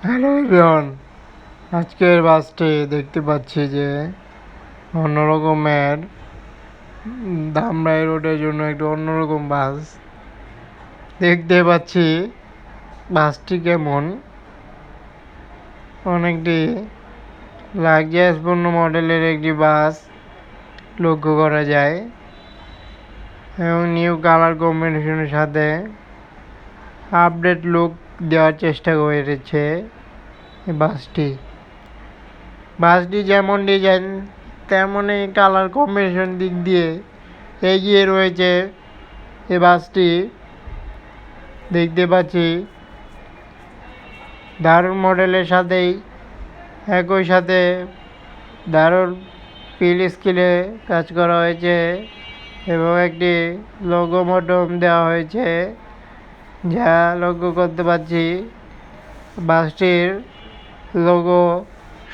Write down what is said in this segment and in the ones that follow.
Hello everyone, আজকের বাসটি দেখতে পাচ্ছি যে অন্যরকমের ধামরাই রোডের জন্য একটু অন্যরকম বাস দেখতে পাচ্ছি। বাসটি কেমন, অনেকটি লাক্সারিয়াসপূর্ণ মডেলের একটি বাস লক্ষ্য করা যায় এবং নিউ কালার কম্বিনেশনের সাথে আপডেট লুক দেওয়ার চেষ্টা করেছে বাসটি যেমন ডিজাইন তেমনই কালার কম্বিনেশন দিক দিয়ে এগিয়ে রয়েছে। এই বাসটি দেখতে পাচ্ছি দারুণ মডেলের সাথেই একই সাথে দারুণ পিল স্কিলে কাজ করা হয়েছে এবং একটি লোগো মটম দেওয়া হয়েছে, যা লক্ষ্য করতে পারছি। বাসটির লোগো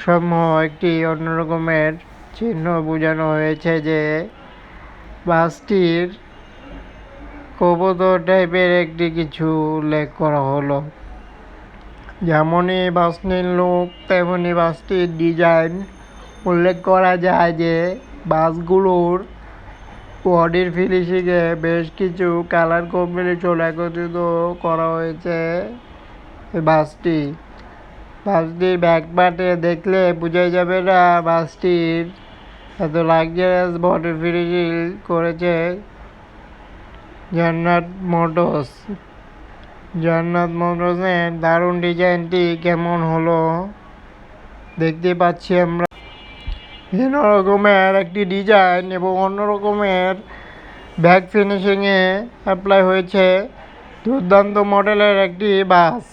সমূহ একটি অন্যরকমের চিহ্ন বোঝানো হয়েছে যে বাসটির কবুতর টাইপের একটি কিছু উল্লেখ করা হলো। যেমনই বাসটির লুক তেমনি বাসটির ডিজাইন উল্লেখ করা যায় যে বাসগুলোর বডির ফিনিশিংয়ে বেশ কিছু কালার কম্বিনেশন একত্রিত করা হয়েছে। বাসটির ব্যাক পার্টে দেখলে বোঝা যাবে না বাসটির এত লাক্সারিয়াস বডি ফিনিশিং করেছে জান্নাত মোটরসের দারুণ ডিজাইনটি কেমন হলো দেখতে পাচ্ছি আমরা। ভিন্ন রকমের একটি ডিজাইন এবং অন্য রকমের ব্যাক ফিনিশিংয়ে অ্যাপ্লাই হয়েছে দুর্দান্ত মডেলের একটি বাস,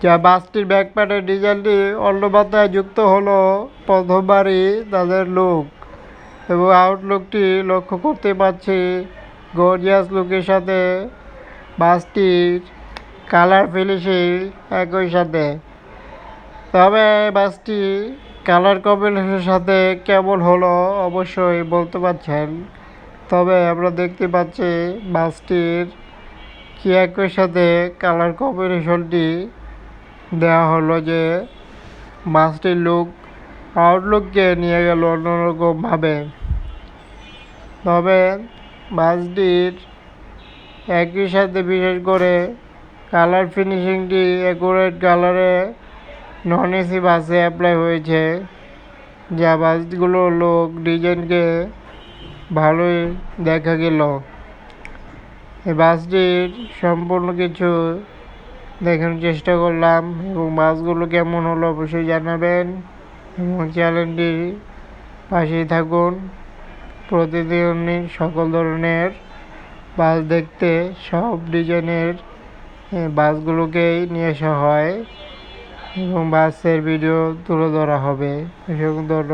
যা বাসটির ব্যাক পার্টের ডিজাইনটি অন্য পাতায় যুক্ত হলো প্রথমবারই তাদের লুক এবং আউটলুকটি লক্ষ্য করতে পারছি। গর্জিয়াস লুকের সাথে বাসটির কালার ফিনিশিং একই সাথে, তবে বাসটি কালার কম্বিনেশনের সাথে কেমন হলো অবশ্যই বলতে পারছেন। তবে আমরা দেখতে পাচ্ছি বাসটির কি একই সাথে কালার কম্বিনেশনটি দেওয়া হলো যে বাসটির আউটলুককে নিয়ে গেল অন্যরকমভাবে। তবে বাসটির একই সাথে বিশেষ করে কালার ফিনিশিংটি অ্যাকুরেট কালারে নন এসি বাসে অ্যাপ্লাই হয়েছে, যা বাসগুলোর লুক ডিজাইনকে ভালোই দেখা গেল। এই বাসটির সম্পূর্ণ কিছু দেখানোর চেষ্টা করলাম এবং বাসগুলো কেমন হলো অবশ্যই জানাবেন এবং চ্যানেলটির পাশেই থাকুন। প্রতিদিন সকল ধরনের বাস দেখতে সব ডিজাইনের বাসগুলোকেই নিয়ে আসা হয় এবং বাসের ভিডিও তুলে ধরা হবে। ধন্যবাদ।